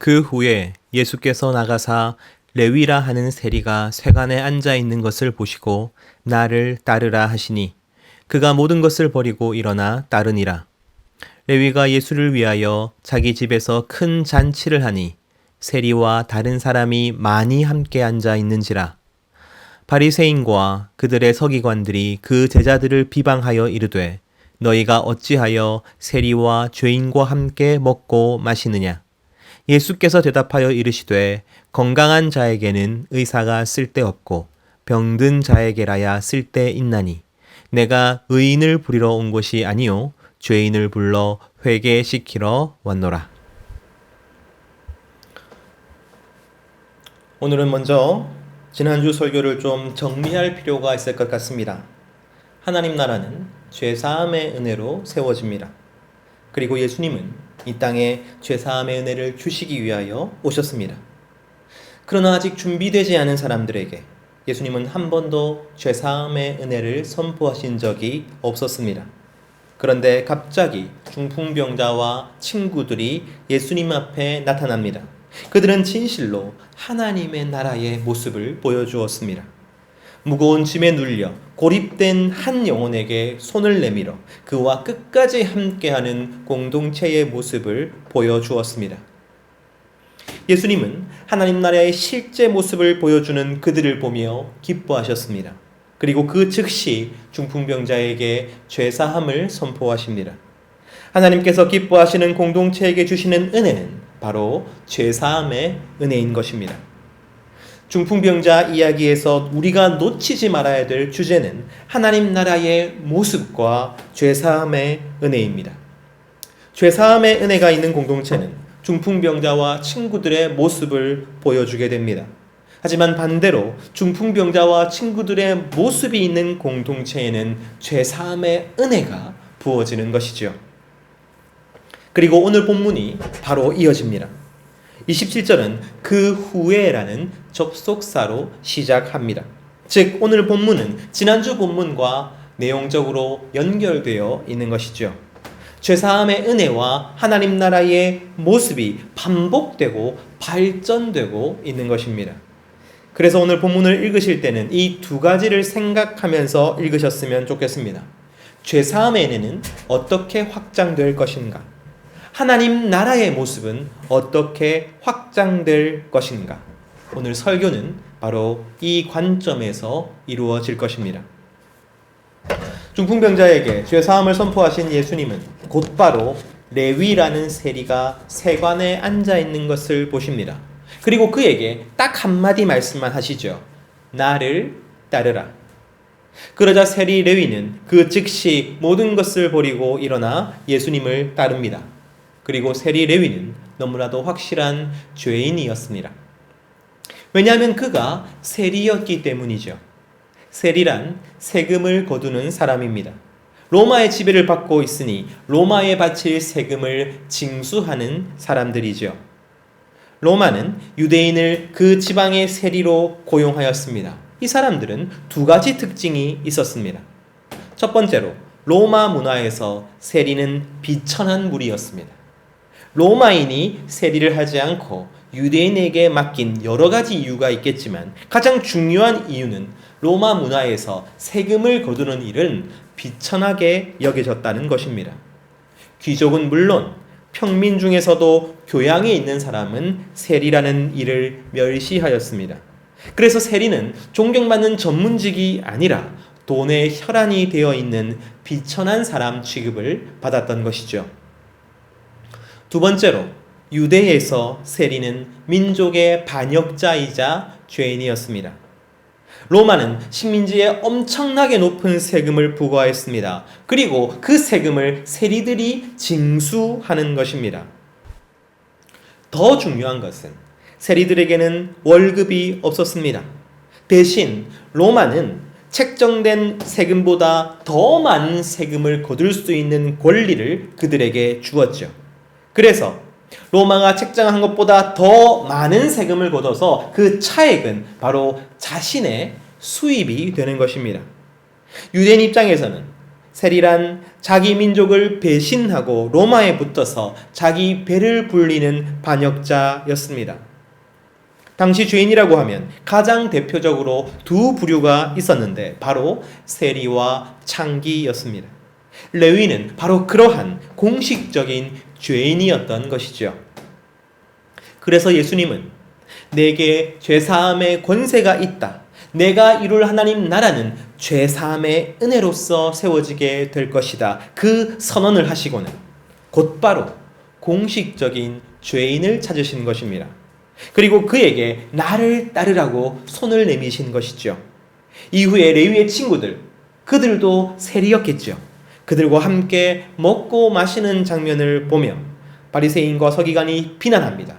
그 후에 예수께서 나가사 레위라 하는 세리가 쇠관에 앉아 있는 것을 보시고 나를 따르라 하시니 그가 모든 것을 버리고 일어나 따르니라. 레위가 예수를 위하여 자기 집에서 큰 잔치를 하니 세리와 다른 사람이 많이 함께 앉아 있는지라. 바리새인과 그들의 서기관들이 그 제자들을 비방하여 이르되 너희가 어찌하여 세리와 죄인과 함께 먹고 마시느냐. 예수께서 대답하여 이르시되 건강한 자에게는 의사가 쓸데없고 병든 자에게라야 쓸데있나니 내가 의인을 부리러 온 것이 아니요 죄인을 불러 회개시키러 왔노라. 오늘은 먼저 지난주 설교를 좀 정리할 필요가 있을 것 같습니다. 하나님 나라는 죄사함의 은혜로 세워집니다. 그리고 예수님은 이 땅에 죄사함의 은혜를 주시기 위하여 오셨습니다. 그러나 아직 준비되지 않은 사람들에게 예수님은 한 번도 죄사함의 은혜를 선포하신 적이 없었습니다. 그런데 갑자기 중풍병자와 친구들이 예수님 앞에 나타납니다. 그들은 진실로 하나님의 나라의 모습을 보여주었습니다. 무거운 짐에 눌려 고립된 한 영혼에게 손을 내밀어 그와 끝까지 함께하는 공동체의 모습을 보여주었습니다. 예수님은 하나님 나라의 실제 모습을 보여주는 그들을 보며 기뻐하셨습니다. 그리고 그 즉시 중풍병자에게 죄사함을 선포하십니다. 하나님께서 기뻐하시는 공동체에게 주시는 은혜는 바로 죄사함의 은혜인 것입니다. 중풍병자 이야기에서 우리가 놓치지 말아야 될 주제는 하나님 나라의 모습과 죄사함의 은혜입니다. 죄사함의 은혜가 있는 공동체는 중풍병자와 친구들의 모습을 보여주게 됩니다. 하지만 반대로 중풍병자와 친구들의 모습이 있는 공동체에는 죄사함의 은혜가 부어지는 것이죠. 그리고 오늘 본문이 바로 이어집니다. 27절은 그 후에라는 접속사로 시작합니다. 즉 오늘 본문은 지난주 본문과 내용적으로 연결되어 있는 것이죠. 죄사함의 은혜와 하나님 나라의 모습이 반복되고 발전되고 있는 것입니다. 그래서 오늘 본문을 읽으실 때는 이 두 가지를 생각하면서 읽으셨으면 좋겠습니다. 죄사함의 은혜는 어떻게 확장될 것인가? 하나님 나라의 모습은 어떻게 확장될 것인가? 오늘 설교는 바로 이 관점에서 이루어질 것입니다. 중풍병자에게 죄사함을 선포하신 예수님은 곧바로 레위라는 세리가 세관에 앉아 있는 것을 보십니다. 그리고 그에게 딱 한마디 말씀만 하시죠. 나를 따르라. 그러자 세리 레위는 그 즉시 모든 것을 버리고 일어나 예수님을 따릅니다. 그리고 세리 레위는 너무나도 확실한 죄인이었습니다. 왜냐하면 그가 세리였기 때문이죠. 세리란 세금을 거두는 사람입니다. 로마의 지배를 받고 있으니 로마에 바칠 세금을 징수하는 사람들이죠. 로마는 유대인을 그 지방의 세리로 고용하였습니다. 이 사람들은 두 가지 특징이 있었습니다. 첫 번째로 로마 문화에서 세리는 비천한 무리였습니다. 로마인이 세리를 하지 않고 유대인에게 맡긴 여러 가지 이유가 있겠지만 가장 중요한 이유는 로마 문화에서 세금을 거두는 일은 비천하게 여겨졌다는 것입니다. 귀족은 물론 평민 중에서도 교양이 있는 사람은 세리라는 일을 멸시하였습니다. 그래서 세리는 존경받는 전문직이 아니라 돈의 혈안이 되어 있는 비천한 사람 취급을 받았던 것이죠. 두 번째로 유대에서 세리는 민족의 반역자이자 죄인이었습니다. 로마는 식민지에 엄청나게 높은 세금을 부과했습니다. 그리고 그 세금을 세리들이 징수하는 것입니다. 더 중요한 것은 세리들에게는 월급이 없었습니다. 대신 로마는 책정된 세금보다 더 많은 세금을 거둘 수 있는 권리를 그들에게 주었죠. 그래서 로마가 책정한 것보다 더 많은 세금을 걷어서 그 차액은 바로 자신의 수입이 되는 것입니다. 유대인 입장에서는 세리란 자기 민족을 배신하고 로마에 붙어서 자기 배를 불리는 반역자였습니다. 당시 죄인이라고 하면 가장 대표적으로 두 부류가 있었는데 바로 세리와 창기였습니다. 레위는 바로 그러한 공식적인 죄인이었던 것이죠. 그래서 예수님은 내게 죄사함의 권세가 있다. 내가 이룰 하나님 나라는 죄사함의 은혜로서 세워지게 될 것이다. 그 선언을 하시고는 곧바로 공식적인 죄인을 찾으신 것입니다. 그리고 그에게 나를 따르라고 손을 내미신 것이죠. 이후에 레위의 친구들, 그들도 세리였겠죠. 그들과 함께 먹고 마시는 장면을 보며 바리새인과 서기관이 비난합니다.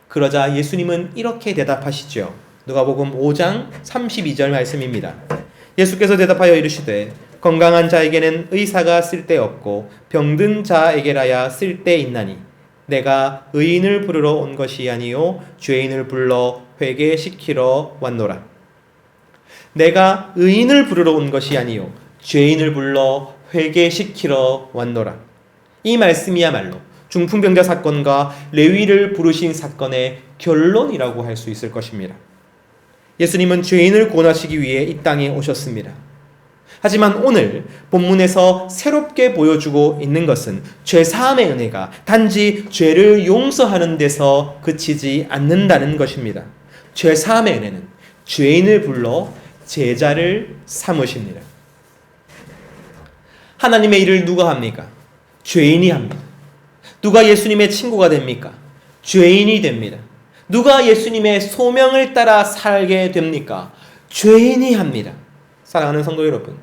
그러자 예수님은 이렇게 대답하시죠. 누가복음 5장 32절 말씀입니다. 예수께서 대답하여 이르시되 건강한 자에게는 의사가 쓸데없고 병든 자에게라야 쓸데있나니 내가 의인을 부르러 온 것이 아니요 죄인을 불러 회개시키러 왔노라. 내가 의인을 부르러 온 것이 아니요 죄인을 불러 회개시키러 왔노라. 이 말씀이야말로 중풍병자 사건과 레위를 부르신 사건의 결론이라고 할 수 있을 것입니다. 예수님은 죄인을 구원하시기 위해 이 땅에 오셨습니다. 하지만 오늘 본문에서 새롭게 보여주고 있는 것은 죄사함의 은혜가 단지 죄를 용서하는 데서 그치지 않는다는 것입니다. 죄사함의 은혜는 죄인을 불러 제자를 삼으십니다. 하나님의 일을 누가 합니까? 죄인이 합니다. 누가 예수님의 친구가 됩니까? 죄인이 됩니다. 누가 예수님의 소명을 따라 살게 됩니까? 죄인이 합니다. 사랑하는 성도 여러분,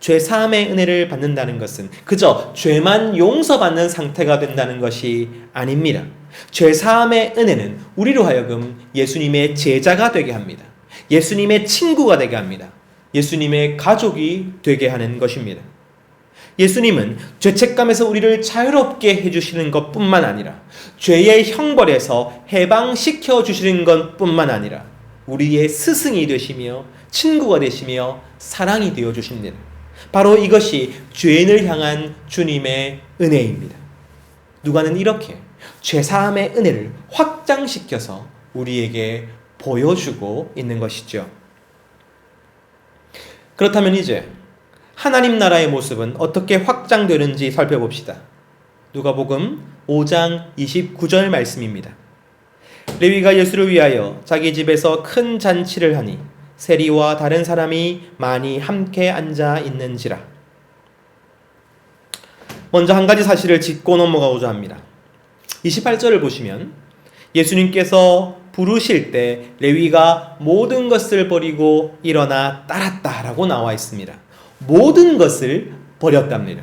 죄사함의 은혜를 받는다는 것은 그저 죄만 용서받는 상태가 된다는 것이 아닙니다. 죄사함의 은혜는 우리로 하여금 예수님의 제자가 되게 합니다. 예수님의 친구가 되게 합니다. 예수님의 가족이 되게 하는 것입니다. 예수님은 죄책감에서 우리를 자유롭게 해주시는 것뿐만 아니라 죄의 형벌에서 해방시켜 주시는 것뿐만 아니라 우리의 스승이 되시며 친구가 되시며 사랑이 되어 주십니다. 바로 이것이 죄인을 향한 주님의 은혜입니다. 누가는 이렇게 죄사함의 은혜를 확장시켜서 우리에게 보여주고 있는 것이죠. 그렇다면 이제 하나님 나라의 모습은 어떻게 확장되는지 살펴봅시다. 누가복음 5장 29절 말씀입니다. 레위가 예수를 위하여 자기 집에서 큰 잔치를 하니 세리와 다른 사람이 많이 함께 앉아 있는지라. 먼저 한 가지 사실을 짚고 넘어가고자 합니다. 28절을 보시면 예수님께서 부르실 때 레위가 모든 것을 버리고 일어나 따랐다라고 나와 있습니다. 모든 것을 버렸답니다.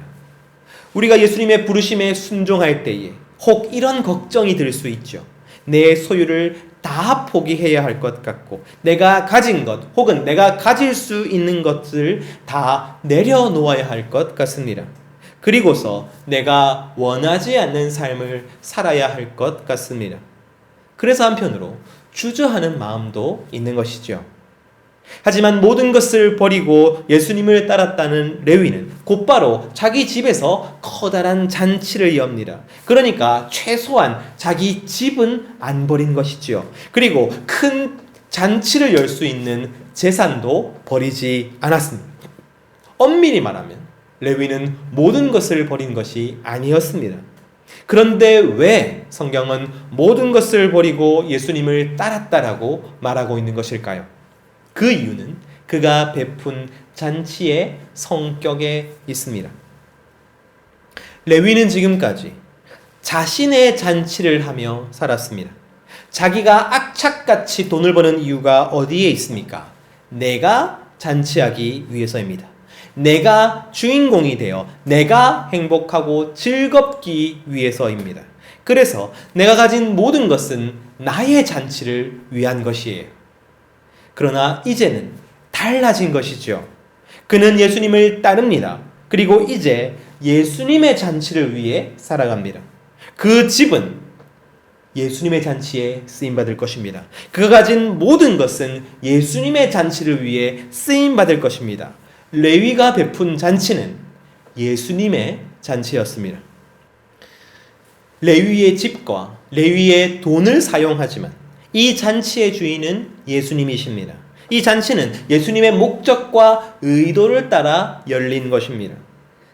우리가 예수님의 부르심에 순종할 때에 혹 이런 걱정이 들 수 있죠. 내 소유를 다 포기해야 할 것 같고 내가 가진 것 혹은 내가 가질 수 있는 것을 다 내려놓아야 할 것 같습니다. 그리고서 내가 원하지 않는 삶을 살아야 할 것 같습니다. 그래서 한편으로 주저하는 마음도 있는 것이죠. 하지만 모든 것을 버리고 예수님을 따랐다는 레위는 곧바로 자기 집에서 커다란 잔치를 엽니다. 그러니까 최소한 자기 집은 안 버린 것이지요. 그리고 큰 잔치를 열 수 있는 재산도 버리지 않았습니다. 엄밀히 말하면 레위는 모든 것을 버린 것이 아니었습니다. 그런데 왜 성경은 모든 것을 버리고 예수님을 따랐다라고 말하고 있는 것일까요? 그 이유는 그가 베푼 잔치의 성격에 있습니다. 레위는 지금까지 자신의 잔치를 하며 살았습니다. 자기가 악착같이 돈을 버는 이유가 어디에 있습니까? 내가 잔치하기 위해서입니다. 내가 주인공이 되어 내가 행복하고 즐겁기 위해서입니다. 그래서 내가 가진 모든 것은 나의 잔치를 위한 것이에요. 그러나 이제는 달라진 것이죠. 그는 예수님을 따릅니다. 그리고 이제 예수님의 잔치를 위해 살아갑니다. 그 집은 예수님의 잔치에 쓰임받을 것입니다. 그가 가진 모든 것은 예수님의 잔치를 위해 쓰임받을 것입니다. 레위가 베푼 잔치는 예수님의 잔치였습니다. 레위의 집과 레위의 돈을 사용하지만 이 잔치의 주인은 예수님이십니다. 이 잔치는 예수님의 목적과 의도를 따라 열린 것입니다.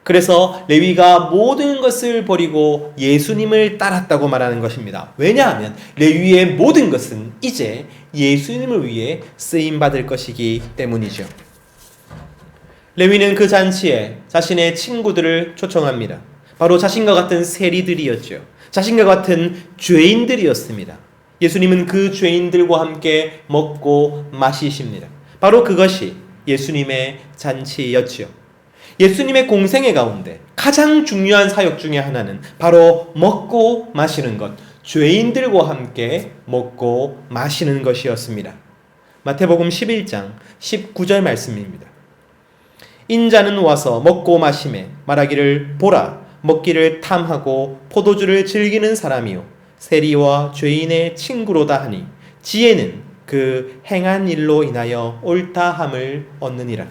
그래서 레위가 모든 것을 버리고 예수님을 따랐다고 말하는 것입니다. 왜냐하면 레위의 모든 것은 이제 예수님을 위해 쓰임받을 것이기 때문이죠. 레위는 그 잔치에 자신의 친구들을 초청합니다. 바로 자신과 같은 세리들이었죠. 자신과 같은 죄인들이었습니다. 예수님은 그 죄인들과 함께 먹고 마시십니다. 바로 그것이 예수님의 잔치였지요. 예수님의 공생애 가운데 가장 중요한 사역 중에 하나는 바로 먹고 마시는 것, 죄인들과 함께 먹고 마시는 것이었습니다. 마태복음 11장 19절 말씀입니다. 인자는 와서 먹고 마시매 말하기를 보라 먹기를 탐하고 포도주를 즐기는 사람이요 세리와 죄인의 친구로다 하니 지혜는 그 행한 일로 인하여 옳다함을 얻느니라.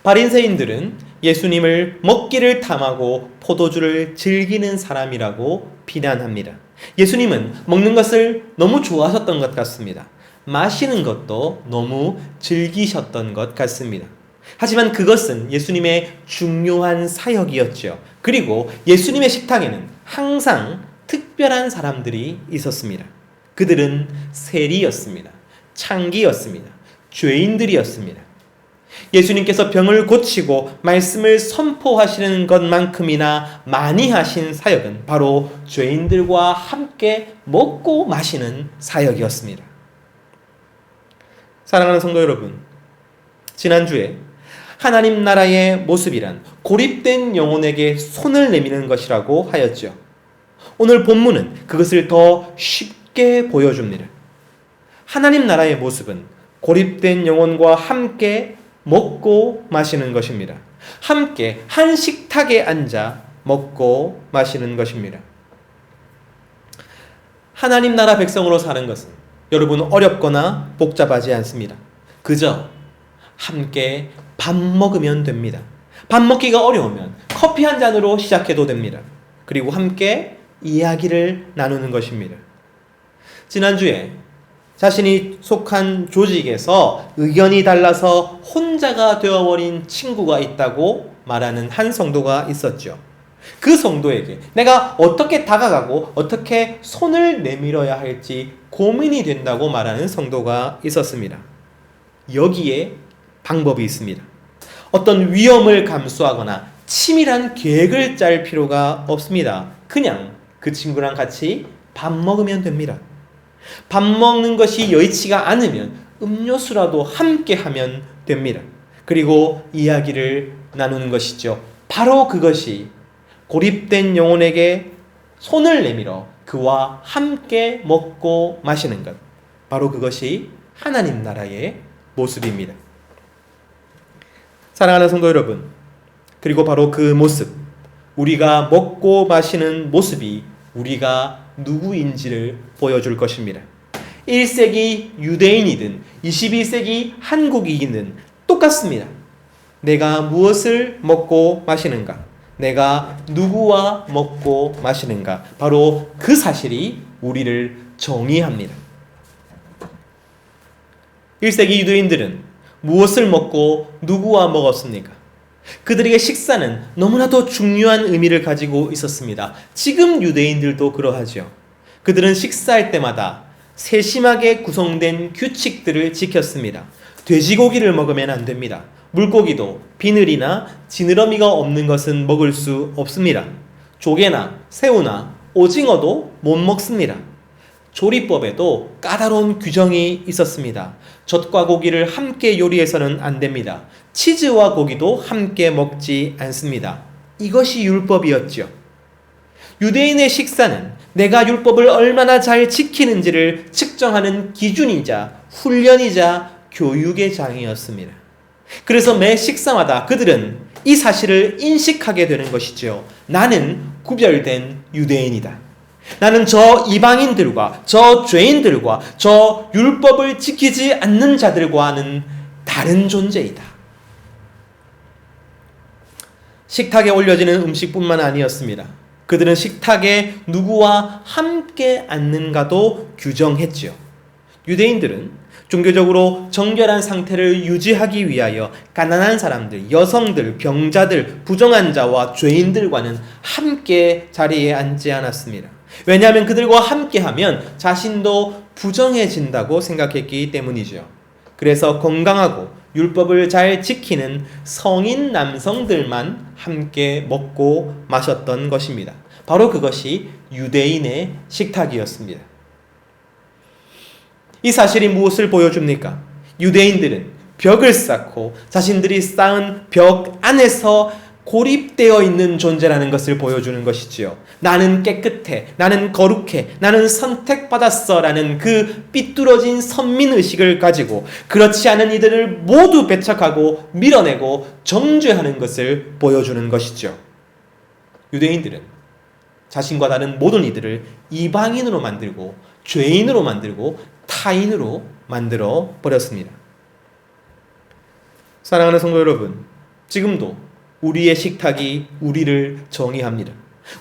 바리새인들은 예수님을 먹기를 탐하고 포도주를 즐기는 사람이라고 비난합니다. 예수님은 먹는 것을 너무 좋아하셨던 것 같습니다. 마시는 것도 너무 즐기셨던 것 같습니다. 하지만 그것은 예수님의 중요한 사역이었죠. 그리고 예수님의 식탁에는 항상 특별한 사람들이 있었습니다. 그들은 세리였습니다. 창기였습니다. 죄인들이었습니다. 예수님께서 병을 고치고 말씀을 선포하시는 것만큼이나 많이 하신 사역은 바로 죄인들과 함께 먹고 마시는 사역이었습니다. 사랑하는 성도 여러분, 지난주에 하나님 나라의 모습이란 고립된 영혼에게 손을 내미는 것이라고 하였죠. 오늘 본문은 그것을 더 쉽게 보여줍니다. 하나님 나라의 모습은 고립된 영혼과 함께 먹고 마시는 것입니다. 함께 한 식탁에 앉아 먹고 마시는 것입니다. 하나님 나라 백성으로 사는 것은 여러분 어렵거나 복잡하지 않습니다. 그저 함께 밥 먹으면 됩니다. 밥 먹기가 어려우면 커피 한 잔으로 시작해도 됩니다. 그리고 함께 이야기를 나누는 것입니다. 지난주에 자신이 속한 조직에서 의견이 달라서 혼자가 되어버린 친구가 있다고 말하는 한 성도가 있었죠. 그 성도에게 내가 어떻게 다가가고 어떻게 손을 내밀어야 할지 고민이 된다고 말하는 성도가 있었습니다. 여기에 방법이 있습니다. 어떤 위험을 감수하거나 치밀한 계획을 짤 필요가 없습니다. 그냥 그 친구랑 같이 밥 먹으면 됩니다. 밥 먹는 것이 여의치가 않으면 음료수라도 함께 하면 됩니다. 그리고 이야기를 나누는 것이죠. 바로 그것이 고립된 영혼에게 손을 내밀어 그와 함께 먹고 마시는 것. 바로 그것이 하나님 나라의 모습입니다. 사랑하는 성도 여러분, 그리고 바로 그 모습, 우리가 먹고 마시는 모습이 우리가 누구인지를 보여줄 것입니다. 1세기 유대인이든 21세기 한국인이든 똑같습니다. 내가 무엇을 먹고 마시는가? 내가 누구와 먹고 마시는가? 바로 그 사실이 우리를 정의합니다. 1세기 유대인들은 무엇을 먹고 누구와 먹었습니까? 그들에게 식사는 너무나도 중요한 의미를 가지고 있었습니다. 지금 유대인들도 그러하죠. 그들은 식사할 때마다 세심하게 구성된 규칙들을 지켰습니다. 돼지고기를 먹으면 안 됩니다. 물고기도 비늘이나 지느러미가 없는 것은 먹을 수 없습니다. 조개나 새우나 오징어도 못 먹습니다. 조리법에도 까다로운 규정이 있었습니다. 젖과 고기를 함께 요리해서는 안 됩니다. 치즈와 고기도 함께 먹지 않습니다. 이것이 율법이었죠. 유대인의 식사는 내가 율법을 얼마나 잘 지키는지를 측정하는 기준이자 훈련이자 교육의 장이었습니다. 그래서 매 식사마다 그들은 이 사실을 인식하게 되는 것이죠. 나는 구별된 유대인이다. 나는 저 이방인들과 저 죄인들과 저 율법을 지키지 않는 자들과는 다른 존재이다. 식탁에 올려지는 음식뿐만 아니었습니다. 그들은 식탁에 누구와 함께 앉는가도 규정했지요. 유대인들은 종교적으로 정결한 상태를 유지하기 위하여 가난한 사람들, 여성들, 병자들, 부정한 자와 죄인들과는 함께 자리에 앉지 않았습니다. 왜냐하면 그들과 함께하면 자신도 부정해진다고 생각했기 때문이죠. 그래서 건강하고 율법을 잘 지키는 성인 남성들만 함께 먹고 마셨던 것입니다. 바로 그것이 유대인의 식탁이었습니다. 이 사실이 무엇을 보여줍니까? 유대인들은 벽을 쌓고 자신들이 쌓은 벽 안에서 고립되어 있는 존재라는 것을 보여주는 것이지요. 나는 깨끗해, 나는 거룩해, 나는 선택받았어 라는 그 삐뚤어진 선민의식을 가지고 그렇지 않은 이들을 모두 배척하고 밀어내고 정죄하는 것을 보여주는 것이죠. 유대인들은 자신과 다른 모든 이들을 이방인으로 만들고 죄인으로 만들고 타인으로 만들어 버렸습니다. 사랑하는 성도 여러분, 지금도 우리의 식탁이 우리를 정의합니다.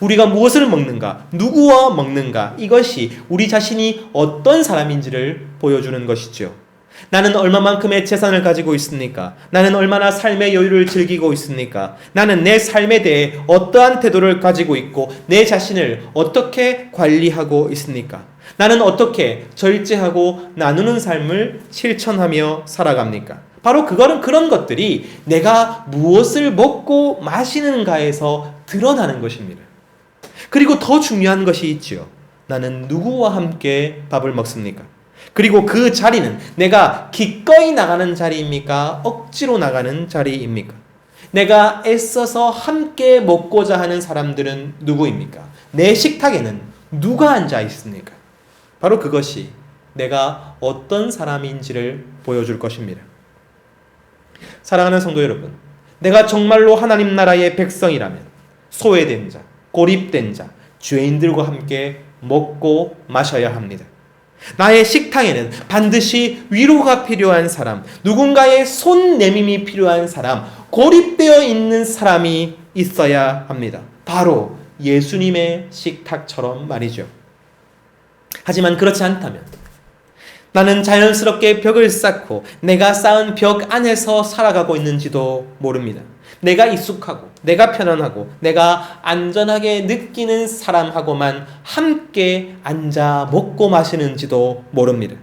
우리가 무엇을 먹는가, 누구와 먹는가, 이것이 우리 자신이 어떤 사람인지를 보여주는 것이죠. 나는 얼마만큼의 재산을 가지고 있습니까? 나는 얼마나 삶의 여유를 즐기고 있습니까? 나는 내 삶에 대해 어떠한 태도를 가지고 있고 내 자신을 어떻게 관리하고 있습니까? 나는 어떻게 절제하고 나누는 삶을 실천하며 살아갑니까? 바로 그런 것들이 내가 무엇을 먹고 마시는가에서 드러나는 것입니다. 그리고 더 중요한 것이 있지요. 나는 누구와 함께 밥을 먹습니까? 그리고 그 자리는 내가 기꺼이 나가는 자리입니까? 억지로 나가는 자리입니까? 내가 애써서 함께 먹고자 하는 사람들은 누구입니까? 내 식탁에는 누가 앉아 있습니까? 바로 그것이 내가 어떤 사람인지를 보여줄 것입니다. 사랑하는 성도 여러분, 내가 정말로 하나님 나라의 백성이라면 소외된 자, 고립된 자, 죄인들과 함께 먹고 마셔야 합니다. 나의 식탁에는 반드시 위로가 필요한 사람, 누군가의 손 내밈이 필요한 사람, 고립되어 있는 사람이 있어야 합니다. 바로 예수님의 식탁처럼 말이죠. 하지만 그렇지 않다면 나는 자연스럽게 벽을 쌓고 내가 쌓은 벽 안에서 살아가고 있는지도 모릅니다. 내가 익숙하고 내가 편안하고 내가 안전하게 느끼는 사람하고만 함께 앉아 먹고 마시는지도 모릅니다.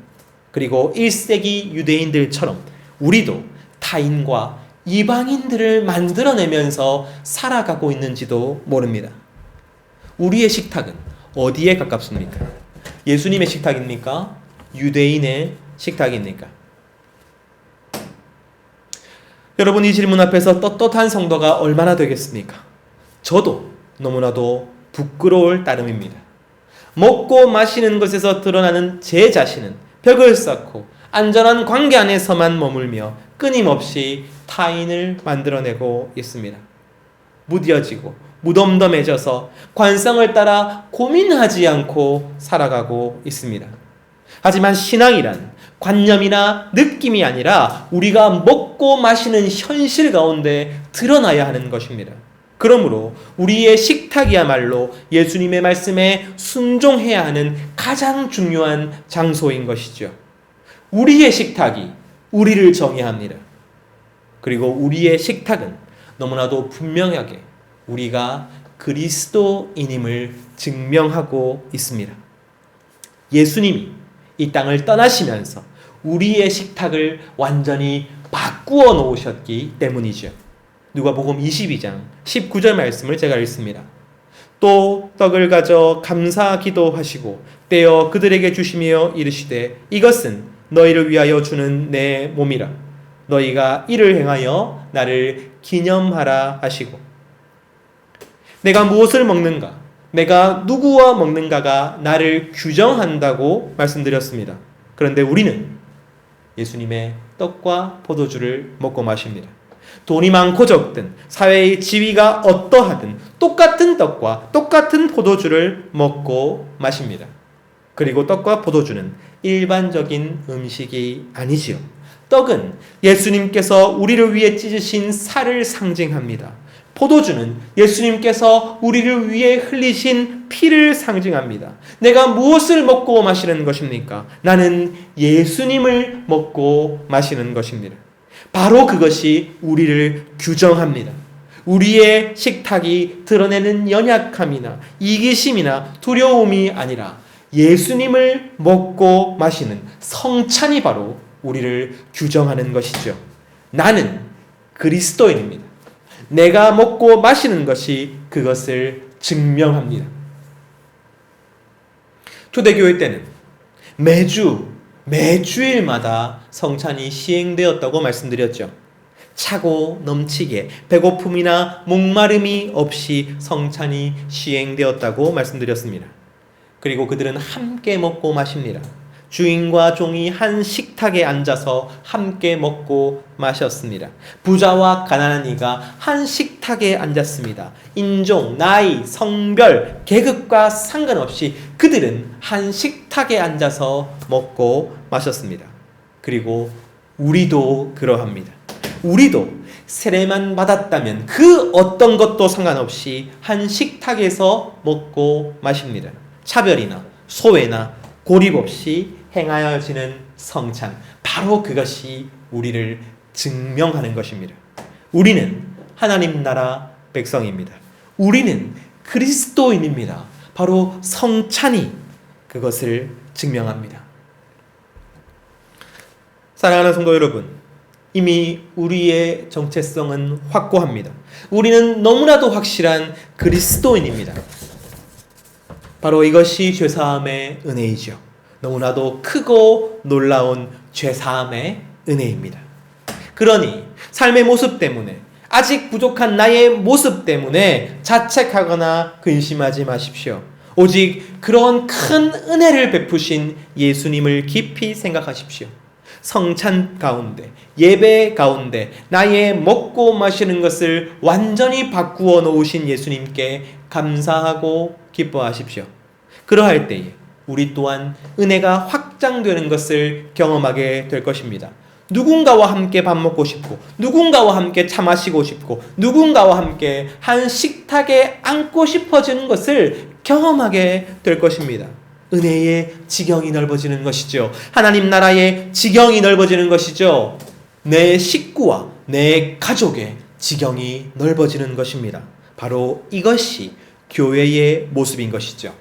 그리고 1세기 유대인들처럼 우리도 타인과 이방인들을 만들어내면서 살아가고 있는지도 모릅니다. 우리의 식탁은 어디에 가깝습니까? 예수님의 식탁입니까? 유대인의 식탁입니까? 여러분, 이 질문 앞에서 떳떳한 성도가 얼마나 되겠습니까? 저도 너무나도 부끄러울 따름입니다. 먹고 마시는 것에서 드러나는 제 자신은 벽을 쌓고 안전한 관계 안에서만 머물며 끊임없이 타인을 만들어내고 있습니다. 무뎌지고 무덤덤해져서 관성을 따라 고민하지 않고 살아가고 있습니다. 하지만 신앙이란 관념이나 느낌이 아니라 우리가 먹고 마시는 현실 가운데 드러나야 하는 것입니다. 그러므로 우리의 식탁이야말로 예수님의 말씀에 순종해야 하는 가장 중요한 장소인 것이죠. 우리의 식탁이 우리를 정의합니다. 그리고 우리의 식탁은 너무나도 분명하게 우리가 그리스도인임을 증명하고 있습니다. 예수님이 이 땅을 떠나시면서 우리의 식탁을 완전히 바꾸어 놓으셨기 때문이죠. 누가복음 22장 19절 말씀을 제가 읽습니다. 또 떡을 가져 감사 기도하시고 떼어 그들에게 주시며 이르시되 이것은 너희를 위하여 주는 내 몸이라. 너희가 이를 행하여 나를 기념하라 하시고, 내가 무엇을 먹는가, 내가 누구와 먹는가가 나를 규정한다고 말씀드렸습니다. 그런데 우리는 예수님의 떡과 포도주를 먹고 마십니다. 돈이 많고 적든 사회의 지위가 어떠하든 똑같은 떡과 똑같은 포도주를 먹고 마십니다. 그리고 떡과 포도주는 일반적인 음식이 아니지요. 떡은 예수님께서 우리를 위해 찢으신 살을 상징합니다. 포도주는 예수님께서 우리를 위해 흘리신 피를 상징합니다. 내가 무엇을 먹고 마시는 것입니까? 나는 예수님을 먹고 마시는 것입니다. 바로 그것이 우리를 규정합니다. 우리의 식탁이 드러내는 연약함이나 이기심이나 두려움이 아니라 예수님을 먹고 마시는 성찬이 바로 우리를 규정하는 것이죠. 나는 그리스도인입니다. 내가 먹고 마시는 것이 그것을 증명합니다. 초대교회 때는 매주일마다 성찬이 시행되었다고 말씀드렸죠. 차고 넘치게 배고픔이나 목마름이 없이 성찬이 시행되었다고 말씀드렸습니다. 그리고 그들은 함께 먹고 마십니다. 주인과 종이 한 식탁에 앉아서 함께 먹고 마셨습니다. 부자와 가난한 이가 한 식탁에 앉았습니다. 인종, 나이, 성별, 계급과 상관없이 그들은 한 식탁에 앉아서 먹고 마셨습니다. 그리고 우리도 그러합니다. 우리도 세례만 받았다면 그 어떤 것도 상관없이 한 식탁에서 먹고 마십니다. 차별이나 소외나 고립 없이 행하여지는 성찬, 바로 그것이 우리를 증명하는 것입니다. 우리는 하나님 나라 백성입니다. 우리는 그리스도인입니다. 바로 성찬이 그것을 증명합니다. 사랑하는 성도 여러분, 이미 우리의 정체성은 확고합니다. 우리는 너무나도 확실한 그리스도인입니다. 바로 이것이 죄사함의 은혜이죠. 너무나도 크고 놀라운 죄사함의 은혜입니다. 그러니 삶의 모습 때문에, 아직 부족한 나의 모습 때문에 자책하거나 근심하지 마십시오. 오직 그런 큰 은혜를 베푸신 예수님을 깊이 생각하십시오. 성찬 가운데, 예배 가운데 나의 먹고 마시는 것을 완전히 바꾸어 놓으신 예수님께 감사하고 기뻐하십시오. 그러할 때에 우리 또한 은혜가 확장되는 것을 경험하게 될 것입니다. 누군가와 함께 밥 먹고 싶고, 누군가와 함께 차 마시고 싶고, 누군가와 함께 한 식탁에 앉고 싶어지는 것을 경험하게 될 것입니다. 은혜의 지경이 넓어지는 것이죠. 하나님 나라의 지경이 넓어지는 것이죠. 내 식구와 내 가족의 지경이 넓어지는 것입니다. 바로 이것이 교회의 모습인 것이죠.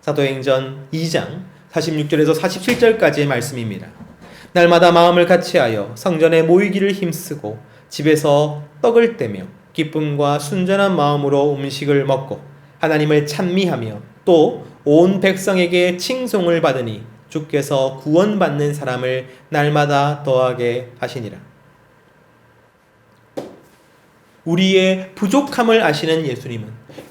사도행전 2장 46절에서 47절까지의 말씀입니다. 날마다 마음을 같이하여 성전에 모이기를 힘쓰고 집에서 떡을 떼며 기쁨과 순전한 마음으로 음식을 먹고 하나님을 찬미하며 또 온 백성에게 칭송을 받으니 주께서 구원받는 사람을 날마다 더하게 하시니라. 우리의 부족함을 아시는 예수님은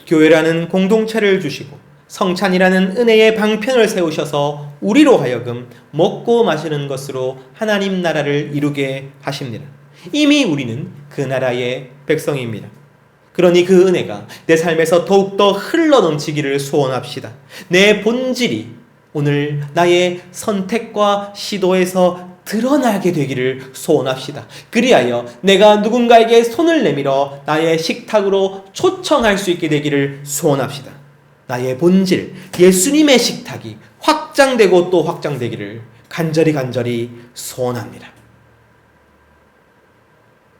교회라는 공동체를 주시고 성찬이라는 은혜의 방편을 세우셔서 우리로 하여금 먹고 마시는 것으로 하나님 나라를 이루게 하십니다. 이미 우리는 그 나라의 백성입니다. 그러니 그 은혜가 내 삶에서 더욱더 흘러넘치기를 소원합시다. 내 본질이 오늘 나의 선택과 시도에서 드러나게 되기를 소원합시다. 그리하여 내가 누군가에게 손을 내밀어 나의 식탁으로 초청할 수 있게 되기를 소원합시다. 나의 본질, 예수님의 식탁이 확장되고 또 확장되기를 간절히 소원합니다.